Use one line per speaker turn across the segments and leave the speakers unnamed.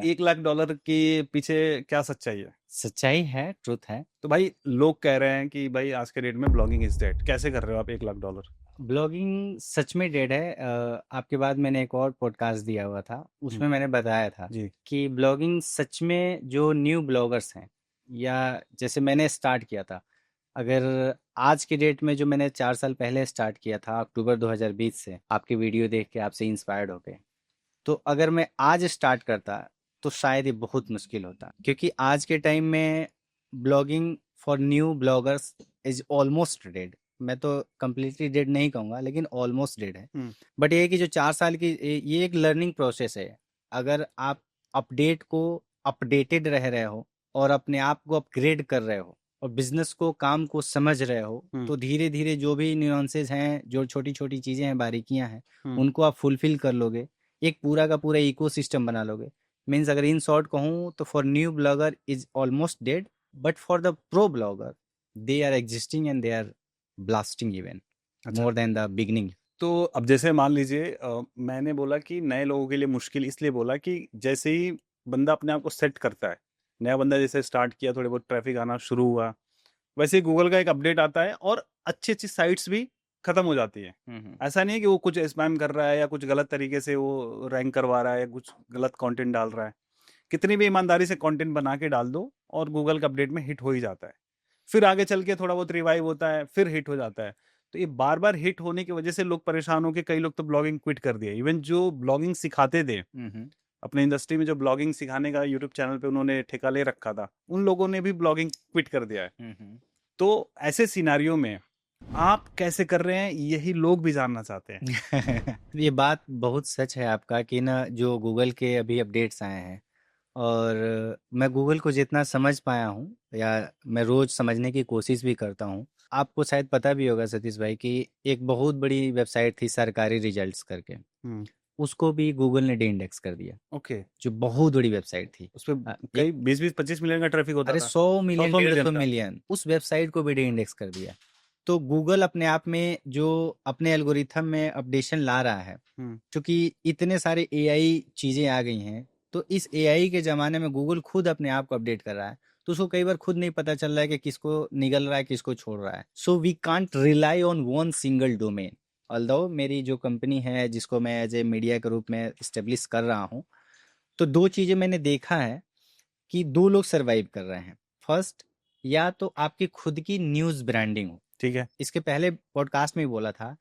है।
$1 लाख के पीछे क्या सच्चाई है?
सच्चाई है, ट्रुथ है।
तो भाई लोग कह रहे हैं कि भाई आज के डेट में ब्लॉगिंग इज डेड, कैसे कर रहे हो आप $1 लाख?
ब्लॉगिंग सच में डेड है। आपके बाद मैंने एक और पॉडकास्ट दिया हुआ था,
हम्म,
उसमें मैंने बताया था
जी।
कि ब्लॉगिंग सच में जो न्यू ब्लॉगर्स हैं, या जैसे मैंने स्टार्ट किया था, अगर आज के डेट में जो मैंने 4 साल पहले स्टार्ट किया था अक्टूबर 2020 से, आपकी वीडियो देख के आपसे इंस्पायर्ड होके, तो अगर मैं आज स्टार्ट करता तो शायद ये बहुत मुश्किल होता, क्योंकि आज के टाइम में blogging for new bloggers is almost dead. मैं तो कंप्लीटली डेड नहीं कहूँगा, लेकिन ऑलमोस्ट डेड है।
हम्म,
बट ये है कि जो 4 साल की ये एक लर्निंग प्रोसेस है। अगर आप अपडेट को अपडेटेड रह रहे हो और अपने आप को अपग्रेड कर रहे हो और बिजनेस को काम को समझ रहे हो,
हम्म,
तो धीरे धीरे जो भी न्यूएंसेस हैं, जो छोटी छोटी चीज़ें हैं, बारीकियां हैं,
हम्म।
उनको आप फुलफिल कर लोगे, एक पूरा का पूरा इकोसिस्टम बना लोगे। मीन्स अगर इन शॉर्ट कहूँ तो for new blogger is almost dead, but for the pro blogger they are existing and they are blasting even
अच्छा,
मोर देन द बिगनिंग।
तो अब जैसे मान लीजिए मैंने बोला कि नए लोगों के लिए मुश्किल इसलिए बोला कि जैसे ही बंदा अपने आप को सेट करता है, नया बंदा जैसे स्टार्ट किया, थोड़े बहुत ट्रैफिक आना शुरू हुआ, वैसे ही गूगल का एक अपडेट आता है और अच्छी अच्छी साइट्स भी खत्म हो जाती है। ऐसा नहीं है कि वो कुछ स्पैम कर रहा है या कुछ गलत तरीके से वो रैंक करवा रहा है या कुछ गलत कंटेंट डाल रहा है। कितनी भी ईमानदारी से कंटेंट बना के डाल दो और गूगल के अपडेट में हिट हो ही जाता है। फिर आगे चल के थोड़ा बहुत रिवाइव होता है, फिर हिट हो जाता है। तो ये बार बार हिट होने की वजह से लोग परेशान हो के, कई लोग तो ब्लॉगिंग क्विट कर दिए। इवन जो ब्लॉगिंग सिखाते थे
हम्म।
अपने इंडस्ट्री में, जो ब्लॉगिंग सिखाने का यूट्यूब चैनल पे उन्होंने ठेका ले रखा था, उन लोगों ने भी ब्लॉगिंग क्विट कर दिया है।
हम्म।
तो ऐसे सिनारियो में आप कैसे कर रहे हैं, यही लोग भी जानना चाहते हैं।
ये बात बहुत सच है आपका कि ना, जो गूगल के अभी अपडेट्स आए हैं, और मैं गूगल को जितना समझ पाया हूँ, या मैं रोज समझने की कोशिश भी करता हूँ। आपको शायद पता भी होगा सतीश भाई कि एक बहुत बड़ी वेबसाइट थी सरकारी रिजल्ट्स करके,
हम्म।
उसको भी गूगल ने डी इंडेक्स कर दिया।
ओके।
जो बहुत बड़ी वेबसाइट थी।
उस पर कई 20-25 मिलियन का ट्रैफिक होता
अरे
था।
100 मिलियन,
सौ
150
मिलियन था।
मिलियन उस वेबसाइट को भी डी इंडेक्स कर दिया। तो गूगल अपने आप में जो अपने एल्गोरिथम में अपडेशन ला रहा है,
हम्म।
क्योंकि इतने सारे एआई चीजें आ गई हैं, तो इस एआई के जमाने में गूगल खुद अपने आप को अपडेट कर रहा है। तो उसको कई बार खुद नहीं पता चल रहा है कि किसको निगल रहा है, किसको छोड़ रहा है। So we can't rely on one single domain. Although मेरी जो कंपनी है, जिसको मैं एज ए मीडिया के रूप में इस्टेब्लिश कर रहा हूँ, तो दो चीजें मैंने देखा है कि दो लोग सरवाइव कर रहे हैं। फर्स्ट, या तो आपकी खुद की न्यूज़ ब्रांडिंग हो।
ठीक है।
इसके पहले पॉडकास्ट में भी बोला था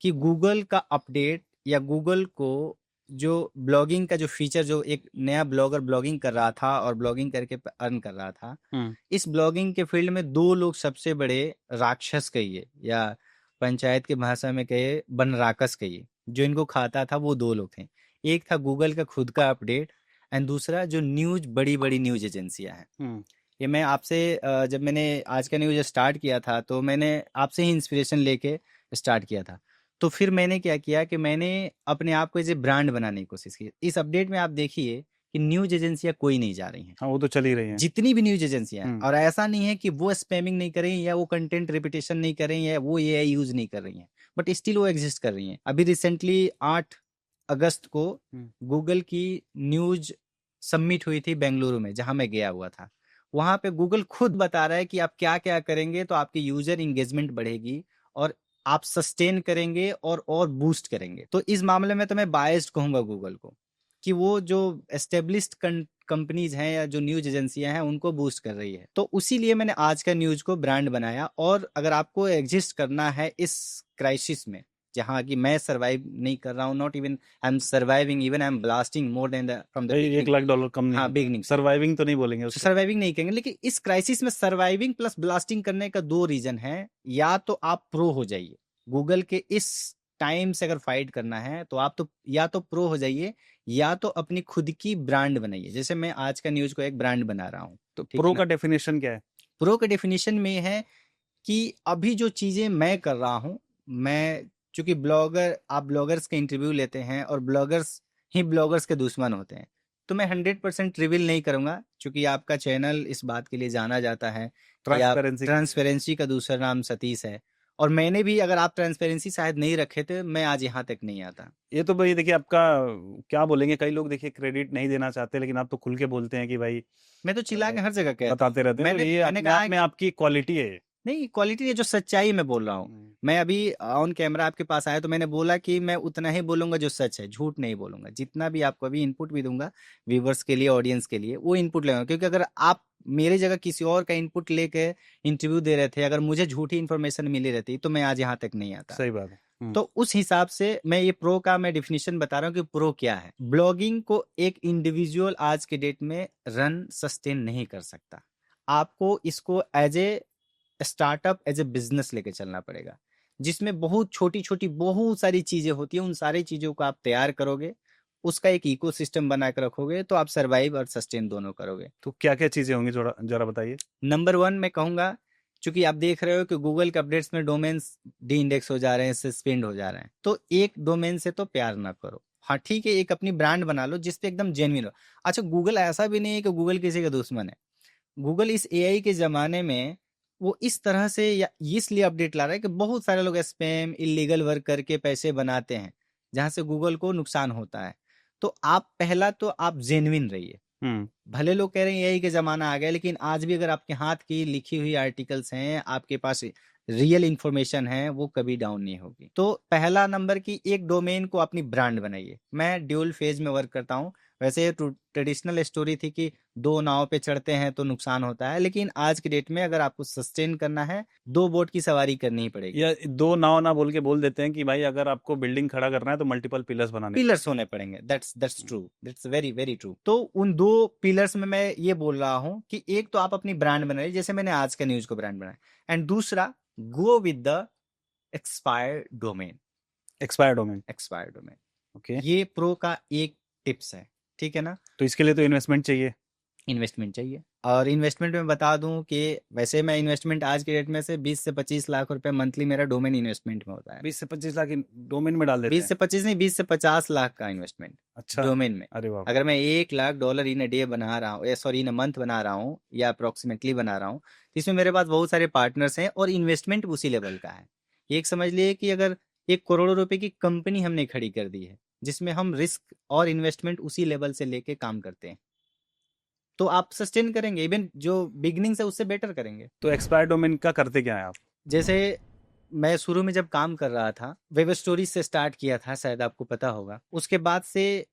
कि गूगल का अपडेट, या गूगल को जो ब्लॉगिंग का जो फीचर, जो एक नया ब्लॉगर ब्लॉगिंग कर रहा था और ब्लॉगिंग करके अर्न कर रहा था,
हम्म।
इस ब्लॉगिंग के फील्ड में दो लोग सबसे बड़े राक्षस कहिए, या पंचायत की भाषा में कहिए बनराकस कहिए, जो इनको खाता था, वो दो लोग थे। एक था गूगल का खुद का अपडेट, एंड दूसरा जो न्यूज, बड़ी बड़ी न्यूज एजेंसियां हैं।
हम्म।
ये मैं आपसे जब मैंने आज का न्यूज स्टार्ट किया था, तो मैंने आपसे ही इंस्पिरेशन लेके स्टार्ट किया था। तो फिर मैंने क्या किया कि मैंने अपने आप को एज ए ब्रांड बनाने की कोशिश की। इस अपडेट में आप देखिए कि न्यूज एजेंसियां कोई नहीं जा रही हैं।
हाँ, वो तो चल ही रही है।
जितनी भी न्यूज एजेंसियां हैं,
हम्म।
और ऐसा नहीं है कि वो स्पैमिंग नहीं कर रही हैं, या वो कंटेंट रिपीटेशन नहीं कर रही हैं, या वो एआई यूज नहीं कर रही हैं, बट स्टिल वो एग्जिस्ट कर रही हैं। अभी रिसेंटली 8 अगस्त को
हम्म।
गूगल की न्यूज सबमिट हुई थी बेंगलुरु में, जहां मैं गया हुआ था। वहां पे गूगल खुद बता रहा है कि आप क्या क्या करेंगे तो आपकी यूजर इंगेजमेंट बढ़ेगी, और आप सस्टेन करेंगे और बूस्ट करेंगे। तो इस मामले में तो मैं बायस्ड कहूंगा गूगल को, कि वो जो एस्टेब्लिश्ड कंपनीज हैं या जो न्यूज एजेंसियां हैं, उनको बूस्ट कर रही है। तो उसी लिए मैंने आज का न्यूज को ब्रांड बनाया। और अगर आपको एग्जिस्ट करना है इस क्राइसिस में, जहाँ की मैं सरवाइव नहीं कर रहा हूँ, not even I am surviving, even I am blasting more than the from the
भाई एक
बिगनिंग।
लाख डॉलर कम नहीं
हाँ,
होता है,
बिगनिंग से।
सर्वाइविंग तो नहीं बोलेंगे उसको।
सर्वाइविंग नहीं कहेंगे, लेकिन इस क्राइसिस में सर्वाइविंग प्लस ब्लास्टिंग करने का दो रीजन है। या तो आप प्रो हो जाइए, गूगल के इस टाइम से अगर फाइट करना है तो आप तो या तो प्रो हो जाइए, या तो अपनी खुद की ब्रांड बनाइए। जैसे मैं आज का न्यूज को एक ब्रांड बना रहा हूँ।
तो
ठीक
प्रो
है ना।
का डेफिनेशन क्या है?
प्रो के डेफिनेशन में है कि अभी जो चीजें मैं कर रहा हूँ, मैं चूंकि ब्लॉगर, आप ब्लॉगर्स के इंटरव्यू लेते हैं और ब्लॉगर्स ही ब्लॉगर्स के दुश्मन होते हैं, तो मैं 100% रिवील नहीं करूंगा, क्योंकि आपका चैनल इस बात के लिए जाना जाता है कि आप,
ट्रांसपेरेंसी के लिए।
ट्रांसपेरेंसी का दूसरा नाम सतीश है। और मैंने भी, अगर आप ट्रांसपेरेंसी शायद नहीं रखे थे, मैं आज यहाँ तक नहीं आता।
ये तो भाई देखिए आपका क्या बोलेंगे, कई लोग देखिए क्रेडिट नहीं देना चाहते, लेकिन आप तो खुल के बोलते हैं कि भाई
मैं तो चिल्ला के हर जगह कहता हूँ।
बताते रहते हैं, तो
मैंने
ये
मैंने
अपने
कहा
आप में आपकी क्वालिटी है ये।
नहीं, क्वालिटी है जो सच्चाई में बोल रहा हूँ।
हम्म,
मैं अभी ऑन कैमरा आपके पास आया तो मैंने बोला कि मैं उतना ही बोलूंगा जो सच है, झूठ नहीं बोलूंगा। जितना भी आपको अभी इनपुट भी दूंगा व्यूवर्स के लिए, ऑडियंस के लिए, वो इनपुट लेगा। क्योंकि अगर आप मेरे जगह किसी और का इनपुट लेके इंटरव्यू दे रहे थे, अगर मुझे झूठी इन्फॉर्मेशन मिली रहती तो मैं आज यहाँ तक नहीं आता।
सही बात है।
तो उस हिसाब से मैं ये प्रो का मैं डिफिनेशन बता रहा हूँ कि प्रो क्या है। ब्लॉगिंग को एक इंडिविजुअल आज के डेट में रन सस्टेन नहीं कर सकता। आपको इसको as a startup, as a business लेके चलना पड़ेगा, जिसमें बहुत छोटी छोटी बहुत सारी चीजें होती है। उन सारी चीजों को आप तैयार करोगे, उसका एक इकोसिस्टम बना कर रखोगे, तो आप सर्वाइव और सस्टेन दोनों करोगे।
तो क्या क्या चीजें होंगी, थोड़ा जरा बताइए।
नंबर वन मैं कहूंगा, चूंकि आप देख रहे हो कि गूगल के अपडेट्स में डोमेन्स डी इंडेक्स हो जा रहे हैं, सस्पेंड हो जा रहे हैं, तो एक डोमेन से तो प्यार ना करो। हाँ ठीक है, एक अपनी ब्रांड बना लो जिसपे एकदम जेन्युइन हो। अच्छा, गूगल ऐसा भी नहीं है कि गूगल किसी का दुश्मन है। गूगल इस एआई के ज़माने में वो इस तरह से या इसलिए अपडेट ला रहा है कि बहुत सारे लोग स्पैम, इलीगल वर्क करके पैसे बनाते हैं, जहां से गूगल को नुकसान होता है। तो आप पहला तो आप जेन्युइन रहिए।
हम्म
भले लोग कह रहे हैं एआई के ज़माना आ गया, लेकिन आज भी अगर आपके हाथ की लिखी हुई आर्टिकल्स हैं, आपके पास रियल इंफॉर्मेशन है, वो कभी डाउन नहीं होगी। तो पहला नंबर की एक डोमेन को अपनी ब्रांड बनाइए। मैं ड्यूल फेज में वर्क करता हूँ। वैसे ये ट्रेडिशनल स्टोरी थी कि दो नाव पे चढ़ते हैं तो नुकसान होता है, लेकिन आज के डेट में अगर आपको सस्टेन करना है, दो बोट की सवारी करनी ही पड़ेगी।
या दो नाव ना बोल के बोल देते हैं कि भाई अगर आपको बिल्डिंग खड़ा करना है तो मल्टीपल पिलर्स बनाने
पिलर्स होने पड़ेंगे। That's true, that's very very true. तो उन दो पिलर्स में मैं ये बोल रहा हूँ कि एक तो आप अपनी ब्रांड बनाइए, जैसे मैंने आज का न्यूज को ब्रांड बनाया। एंड दूसरा, go with the expired domain.
Expire domain.
Expired domain,
okay,
ये प्रो का एक टिप्स है, ठीक है ना।
तो इसके लिए तो इन्वेस्टमेंट चाहिए।
इन्वेस्टमेंट चाहिए, और इन्वेस्टमेंट में बता दूं कि वैसे मैं इन्वेस्टमेंट आज के डेट में से 20 से 25 लाख रुपए मंथली मेरा डोमेन इन्वेस्टमेंट में होता है।
20 से 25 लाख डोमेन में डाल देते
20
हैं।
से 25 नहीं, 20 से 50 लाख का इन्वेस्टमेंट
अच्छा,
डोमेन में।
अरे वाह।
अगर मैं $1 लाख इन डे बना रहा हूँ, या सॉरी इन मंथ बना रहा हूँ, या अप्रोक्सीमेटली बना रहा हूँ, तो इसमें मेरे पास बहुत सारे पार्टनर्स हैं और इन्वेस्टमेंट उसी लेवल का है। ये एक समझ लिए कि अगर 1 करोड़ रुपए की कंपनी हमने खड़ी कर दी है, जिसमें हम रिस्क और इन्वेस्टमेंट उसी लेवल से लेके काम करते हैं, तो आप सस्टेन करेंगे। इवन जो बिगनिंग से उससे बेटर करेंगे।
तो एक्सपायर डोमेन का करते क्या है आप?
जैसे मैं शुरू में जब काम कर रहा था, वेब स्टोरीज से स्टार्ट किया था, शायद आपको पता होगा। उसके बाद से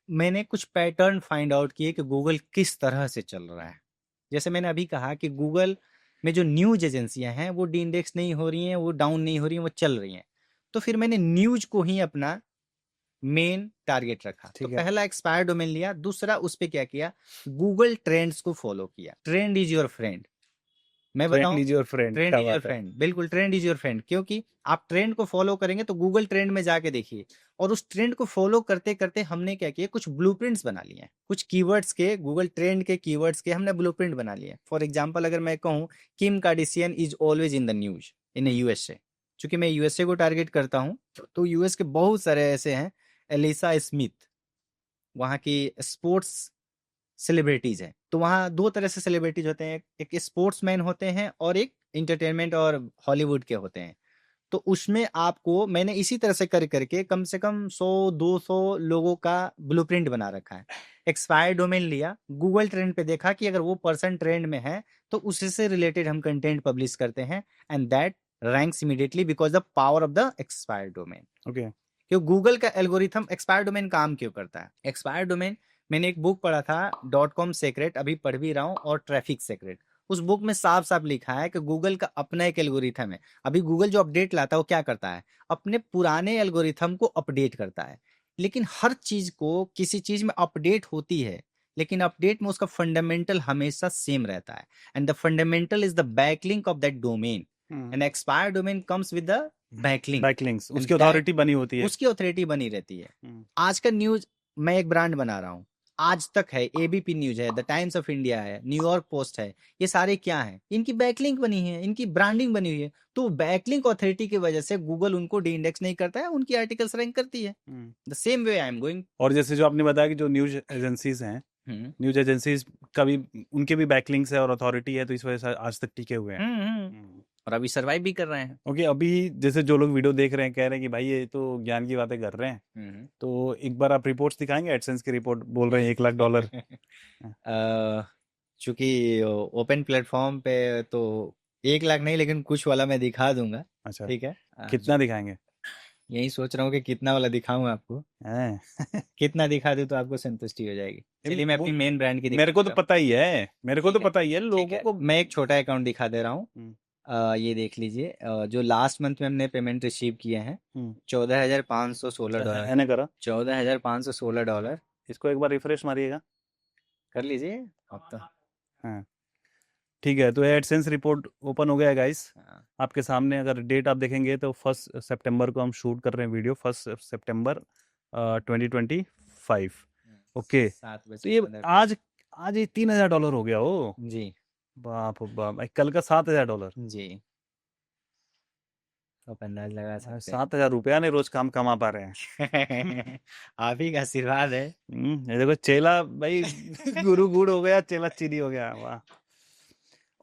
मैंने कुछ पैटर्न फाइंड आउट किए कि गूगल किस तरह से चल रहा है। जैसे मैंने अभी कहा कि गूगल में जो न्यूज एजेंसियां हैं वो डी इंडेक्स नहीं हो रही हैं, वो डाउन नहीं हो रही हैं, वो चल रही हैं। तो फिर मैंने न्यूज को ही अपना मेन टारगेट रखा। तो
ठीक है।
पहला एक्सपायर डोमेन लिया, दूसरा उस पे क्या किया, गूगल ट्रेंड्स को फॉलो किया। Trend is your friend. मैं
ट्रेंड
बताऊं,
इज योर फ्रेंड,
ट्रेंड
क्या
इज योर
बात है।
फ्रेंड, बिल्कुल ट्रेंड इज योर फ्रेंड। क्योंकि आप ट्रेंड को फॉलो करेंगे तो गूगल ट्रेंड में जाके देखिए, और उस ट्रेंड को फॉलो करते करते हमने क्या किया, कुछ ब्लूप्रिंट्स बना लिए हैं। कुछ कीवर्ड्स के, गूगल ट्रेंड के कीवर्ड्स के हमने ब्लूप्रिंट बना लिए। फॉर एग्जांपल अगर मैं कहूँ Kim Kardashian is always in the news in USA, चूंकि मैं यूएसए को टारगेट करता हूँ, तो यूएस के बहुत सारे ऐसे हैं। एलिसा स्मिथ, वहाँ की स्पोर्ट्स सेलिब्रिटीज हैं। तो वहाँ दो तरह से सेलिब्रिटीज होते हैं, एक स्पोर्ट्समैन होते हैं और एक इंटरटेनमेंट और हॉलीवुड के होते हैं। तो उसमें आपको मैंने इसी तरह से कर करके कम से कम 100-200 लोगों का ब्लूप्रिंट बना रखा है। एक्सपायर डोमेन लिया, गूगल ट्रेंड पे देखा कि अगर वो पर्सन ट्रेंड में है तो उससे से रिलेटेड हम कंटेंट पब्लिश करते हैं, and that ranks immediately because the power of the expire domain.
Okay,
क्यों गूगल का एल्गोरिथम एक्सपायर डोमेन काम क्यों करता है। एक्सपायर डोमेन, मैंने एक बुक पढ़ा था .com सेक्रेट, अभी पढ़ भी रहा हूँ, और ट्रैफिक सेक्रेट। उस बुक में साफ साफ लिखा है कि गूगल का अपना एक एल्गोरिथम है। अभी गूगल जो अपडेट लाता है वो क्या करता है, अपने पुराने एल्गोरिथम को अपडेट करता है। लेकिन हर चीज को, किसी चीज में अपडेट होती है, लेकिन अपडेट में उसका फंडामेंटल हमेशा सेम रहता है, and the fundamental is the backlink of that domain. And expire domain comes with the backlink,
backlinks उसकी अथॉरिटी बनी होती है।
उसकी ऑथोरिटी बनी रहती है। आज का न्यूज, मैं एक ब्रांड बना रहा हूँ, आज तक है, एबीपी न्यूज है, द टाइम्स ऑफ इंडिया है, न्यूयॉर्क पोस्ट है, ये सारे क्या हैं, इनकी बैकलिंक बनी है, इनकी ब्रांडिंग बनी हुई है। तो बैकलिंक ऑथोरिटी की वजह से गूगल उनको डी इंडेक्स नहीं करता है, उनकी आर्टिकल्स रैंक करती है। The same way I am going.
और जैसे जो आपने बताया कि जो न्यूज एजेंसीज हैं, न्यूज एजेंसीज का भी, उनके भी बैकलिंक्स है और अथॉरिटी है, तो इस वजह से आज तक टिके हुए हैं।
और अभी सर्वाइव भी कर रहे हैं।
ओके, अभी जैसे जो लोग वीडियो देख रहे हैं कह रहे हैं कि भाई ये तो ज्ञान की बातें कर रहे हैं,
हम्म।
तो एक बार आप रिपोर्ट्स दिखाएंगे, एडसेंस की रिपोर्ट बोल रहे हैं $1 लाख।
चूंकि ओपन प्लेटफॉर्म पे तो 1 लाख नहीं, लेकिन कुछ वाला मैं दिखा दूंगा।
अच्छा,
ठीक है।
कितना दिखाएंगे?
यही सोच रहा हूँ कि कितना वाला दिखाऊं आपको।
हैं?
कितना दिखा दूं तो आपको संतुष्टि हो जाएगी। चलिए मैं
वो
अपनी मेन ब्रांड की
मेरे को
दिखाता
तो
हूँ।
पता ही है, मेरे को तो
ठीक है,
पता ही है,
ठीक
लोगों
है,
को।
मैं एक छोटा अकाउंट दिखा दे रहा हूँ।
हम्म,
ये देख लीजिए, जो लास्ट मंथ में हमने पेमेंट रिसीव किए हैं,
हम्म,
$14,516।
मैंने करा।
$14,516।
इसको एक बार रिफ्रेश मारिएगा।
कर लीजिए अब तो।
हाँ, ठीक है, तो एडसेंस रिपोर्ट ओपन हो गया है गाइस
हाँ,
आपके सामने। अगर डेट आप देखेंगे तो 1 सितंबर को हम शूट कर रहे हैं वीडियो, 1 सितंबर 2025। ओके,
सात बज
तो
के
ये
15
आज आज ये $3,000 हो गया हो।
जी।
बाप रे बाप, कल का $7,000।
जी, आप अंदाज लगा सकते हैं।
7,000 रुपया नहीं रोज काम कमा पा रहे हैं।
आप ही का आशीर्वाद है।
ये देखो चेला भाई गुरु गुड़ हो गया, चेला चीनी हो गया, वाह।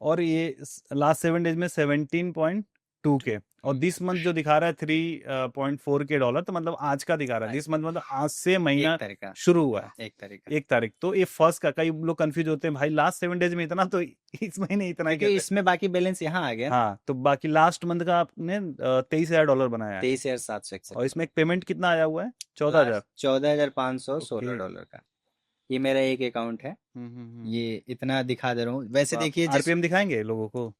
और ये लास्ट 7 डेज में 17.2 के, और दिस मंथ जो दिखा रहा है $3.4 के, तो मतलब आज का दिखा रहा है। दिस मंथ मतलब आज से महीना
एक तारीख का।
शुरू हुआ है,
एक तारीख का।
1 तारीख। तो ये फर्स्ट का, कई लोग कंफ्यूज होते हैं भाई लास्ट 7 डेज में इतना, तो इस महीने इतना ही
क्योंकि
कैसे?
इसमें बाकी बैलेंस यहाँ आ गया।
हाँ, तो बाकी लास्ट मंथ का आपने $23,000 बनाया है,
23,761।
और इसमें एक पेमेंट कितना आया हुआ है? 14,000।
$14,516 का। ये मेरा एक अकाउंट है। ये इतना दिखा दे रहा हूँ। वैसे देखिए, जिस
आरपीएम दिखाएंगे लोगों को?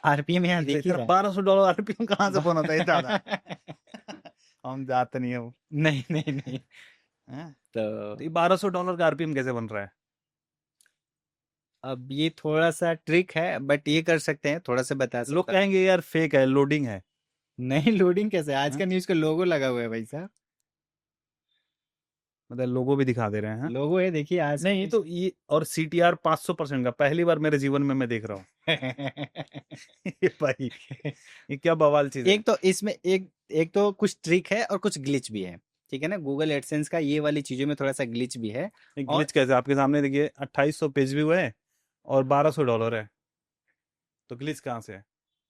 आरपीएम यहाँ दिख ही रहा है।
$1,200 आरपीएम कहाँ से बना था ये ज्यादा? हम जाते नहीं है वो।
नहीं नहीं नहीं।
हैं?
तो
तो ये $1,200 का आरपीएम कैसे बन रहा है?
अब ये थोड़ा सा ट्रिक है, बट ये कर सकते हैं, थोड़ा सा बता
लोग
सकता।
कहेंगे यार फेक है, लोडिंग है।
नहीं, लोडिंग कैसे? आज
हैं?
का न्यूज का लोगो लगा हुआ है भाई साहब।
मतलब लोगो भी दिखा दे रहे हैं।
लोगो है, देखिए आज
नहीं तो ये, और CTR 500% का पहली बार मेरे जीवन में मैं देख रहा हूँ। ये भाई, ये क्या बवाल चीज है।
एक तो इसमें एक तो कुछ ट्रिक है और कुछ ग्लिच भी है। ठीक है ना, गूगल एडसेंस का ये वाली चीजों में थोड़ा सा ग्लिच भी है। और
ग्लिच कैसे? आपके सामने देखिए 2800 पेज व्यू है और $1,200 है, तो ग्लिच कहाँ से है?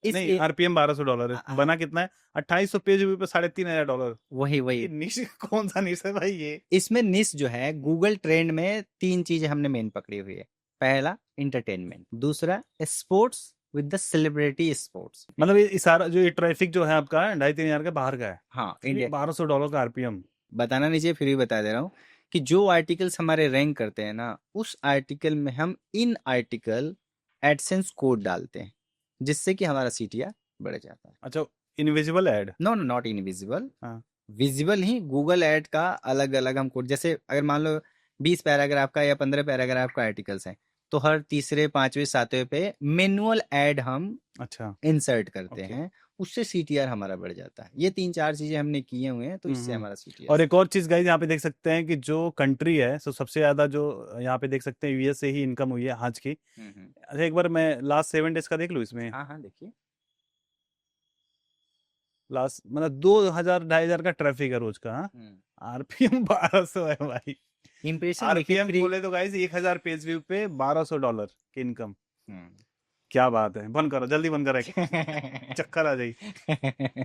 इस
नहीं, आरपीएम $1,200 है, बना कितना है? 2800 पेज व्यू पे $3,500।
वही
ये
वही
निश कौन सा निश है भाई ये?
इसमें निश जो है, गूगल ट्रेंड में 3 चीजें हमने मेन पकड़ी हुई है। पहला एंटरटेनमेंट, दूसरा sports with the celebrity sports.
मतलब ये सारा जो ये ट्रैफिक जो है आपका 2,500-3,000 का बाहर का है,
हाँ,
फिर
इंडिया।
$1,200 का आरपीएम।
बताना नहीं चाहिए, फिर भी बता दे रहा हूँ कि जो आर्टिकल्स हमारे रैंक करते हैं ना, उस आर्टिकल में हम इन आर्टिकल एडसेंस कोड डालते हैं, जिससे कि हमारा सीटीआर बढ़ जाता है।
अच्छा, invisible ad?
No no, not invisible.
हाँ,
विजिबल ही गूगल ऐड का अलग अलग हम कोड, जैसे अगर मान लो 20 पैराग्राफ का या 15 पैराग्राफ का आर्टिकल्स हैं, तो हर तीसरे, पांचवें, सातवें पे मैनुअल ऐड हम
अच्छा,
इंसर्ट करते
ओके।
हैं। उससे सीटीआर हमारा बढ़ जाता है। ये 3-4 चीजें हमने किए हुए हैं, तो इससे
हम्म।
हमारा
और
सीटीआर।
एक और चीज गाइस, यहाँ पे देख सकते हैं कि जो कंट्री है, सो सबसे ज्यादा जो यहाँ पे देख सकते हैं यूएस से ही इनकम हुई है आज की। अच्छा, एक बार मैं लास्ट 7 डेज का देख लूँ इसमें।
हाँ हाँ, देखिए।
लास्ट मतलब 2,000-2,500 का ट्रैफिक है रोज का। हाँ, आरपीएम 1,200 है भाई।
इंप्रेशन देखिए,
आरपीएम
फ्री।
बोले तो गाइस 1,000 पेज व्यू पे $1,200 की इनकम।
हम्म।
क्या बात है, बंद करो, जल्दी बंद करो, चक्कर आ जाएगी।